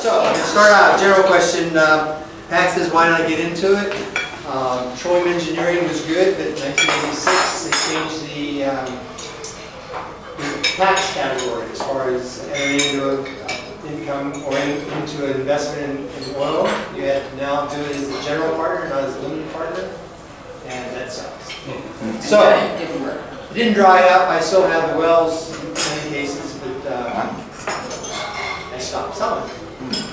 So, I'm going to start out, general question. Pat says, why not get into it? Petroleum engineering was good, but in 1986 they changed the tax category as far as entering into income or into an investment in oil. You had to now do it as a general partner, not as a limited partner, and that sucks. So, it didn't dry up. I still have the wells in many cases, but I stopped selling.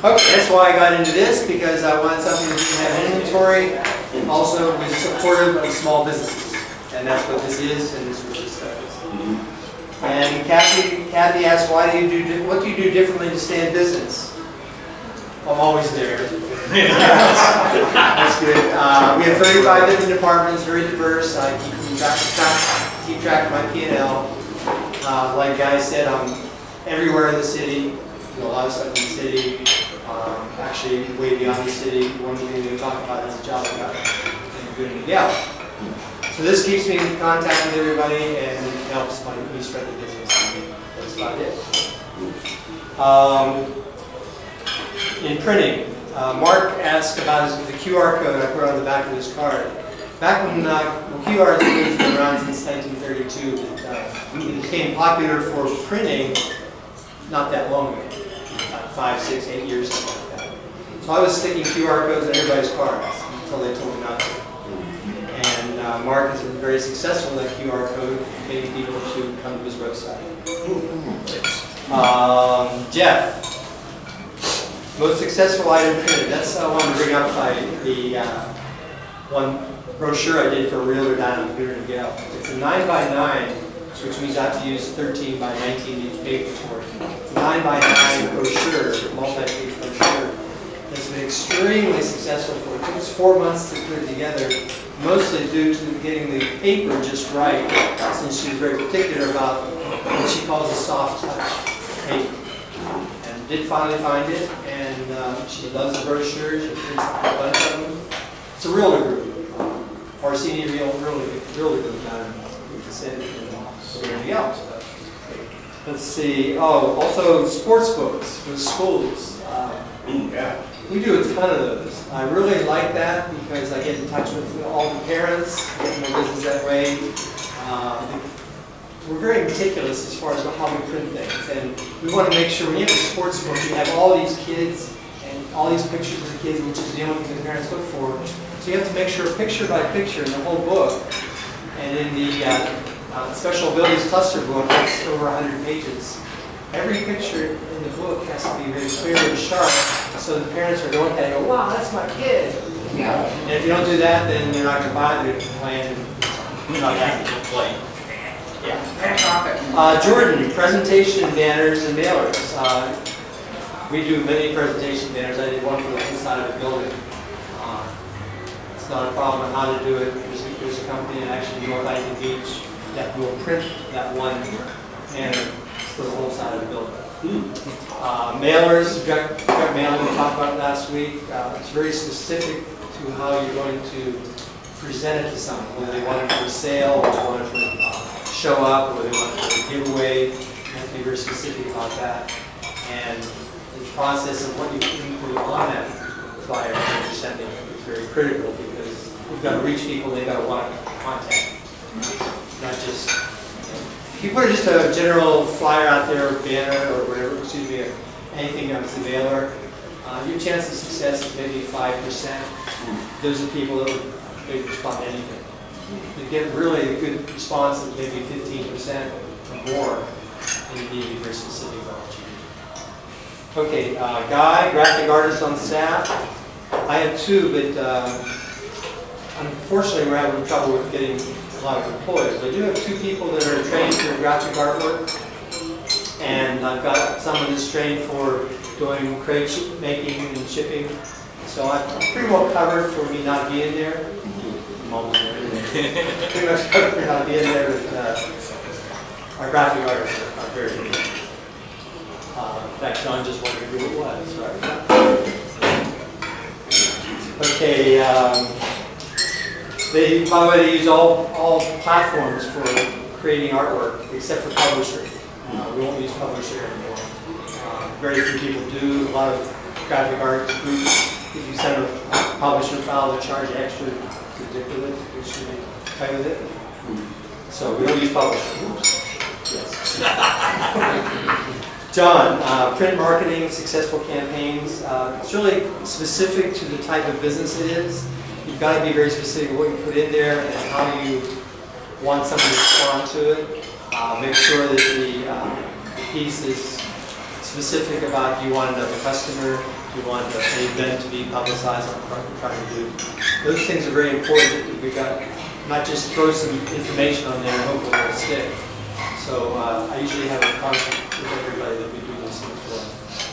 Okay, that's why I got into this, because I wanted something that didn't have inventory, and also was supportive of small businesses. And that's what this is, and this is what this does. And Kathy asked, what do you do differently to stay in business? I'm always there. That's good. We have 35 different departments, very diverse. I keep track of my P&L. Like Guy said, I'm everywhere in the city. Do a lot of stuff in the city. Actually, way beyond the city. One thing we talk about is the job I got and good in Miguel. So this keeps me in contact with everybody and helps me spread the business. That's about it. In printing, Mark asked about the QR code I put on the back of his card. Back when QR has been around since 1932, it became popular for printing not that long ago, 5, 6, 8 years, something like that. So I was sticking QR codes on everybody's cards until they told me not to. And Mark has been very successful with that QR code, getting people to come to his website. Jeff, most successful item printed. That's what I wanted to bring up by the one brochure I did for a realtor down in Peter and Gale. It's a 9x9, which means I have to use 13 by 19 inch paper for it. It's a 9x9 brochure, multi-page brochure. It's been extremely successful for it. It took us 4 months to put it together, mostly due to getting the paper just right, since she's very particular about what she calls a soft touch paper. And did finally find it, and she loves the brochure. She prints a bunch of them. It's a realtor group. Our senior realtor group down in the city. Let's see. Oh, also sports books with schools. We do a ton of those. I really like that because I get in touch with all the parents, get more business that way. We're very meticulous as far as how we print things, and we want to make sure when you have a sports book, you have all these kids and all these pictures of the kids, which is the only thing the parents look for. So you have to make sure picture by picture in the whole book, and in the Special Abilities Cluster book, it's over 100 pages. Every picture in the book has to be very clear and sharp, so the parents are going and go, wow, that's my kid. Yeah. And if you don't do that, then they're not going to buy the plan. You're not happy to play. Yeah. Jordan, presentation banners and mailers. We do many presentation banners. I did one for the inside of the building. It's not a problem on how to do it. There's a company in actually North Island Beach that will print that one banner for the whole side of the building. Mailers, direct mailing we talked about last week. It's very specific to how you're going to present it to someone, whether they want it for sale or they want it for show up, or they want it for a giveaway. You have to be very specific about that. And the process of what you put on that flyer that you're sending is very critical, because we've got to reach people, they've got to want to contact. Not just, if you put just a general flyer out there, or banner, or whatever, excuse me, anything that's a mailer, your chance of success is maybe 5%. Those are people that would respond to anything. You get really a good response of maybe 15% or more, and you need to be very specific about what you do. Okay, Guy, graphic artist on staff. I have 2, but unfortunately we're having trouble with getting a lot of employees. I do have 2 people that are trained for graphic artwork, and I've got someone that's trained for doing crate making and shipping. So I'm pretty well covered for me not being there. Pretty much covered for not being there, but our graphic artists are very good. In fact, John just wondered who it was, right? Okay. By the way, they use all platforms for creating artwork, except for Publisher. We won't use Publisher anymore. Very few people do. A lot of graphic art group. If you send a publisher file, they charge extra to dip with it, make sure they play with it. So we don't use publishers. Oops. Yes. Done. Print marketing, successful campaigns. It's really specific to the type of business it is. You've got to be very specific what you put in there and how you want someone to respond to it. Make sure that the piece is specific about do you want another customer, do you want an event to be publicized on what you're trying to do. Those things are very important. We've got not just throw some information on there and hope it will stick. So I usually have a concept with everybody that we do this for,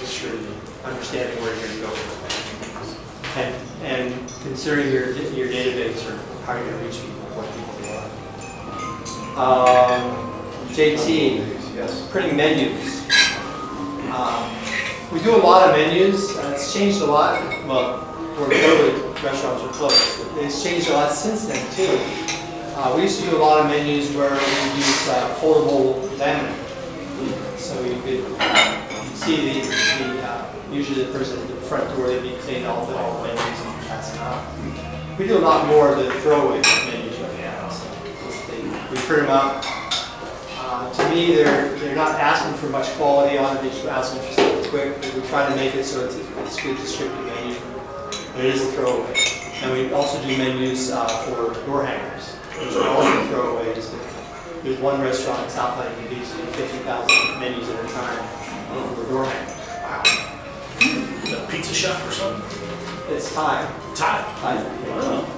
make sure you're understanding where you're going to go with it. And considering your database or how you're going to reach people, what people they are. JT, Yes. printing menus. We do a lot of menus. It's changed a lot. Well, where COVID restaurants are closed. But it's changed a lot since then too. We used to do a lot of menus where we use foldable laminate. So you could see usually the person at the front door, they'd be cleaning all the menus and passing out. We do a lot more of the throwaway menus right now. So we print them up. To me, they're not asking for much quality on it. They're just asking for something quick. But we try to make it so it's a good descriptive menu. But it is a throwaway. And we also do menus for door hangers, which are also throwaways. There's one restaurant in South Miami Beach that do 50,000 menus at a time for door hangers. Wow. A pizza shop or something? It's Thai. Thai. Thai. Wow.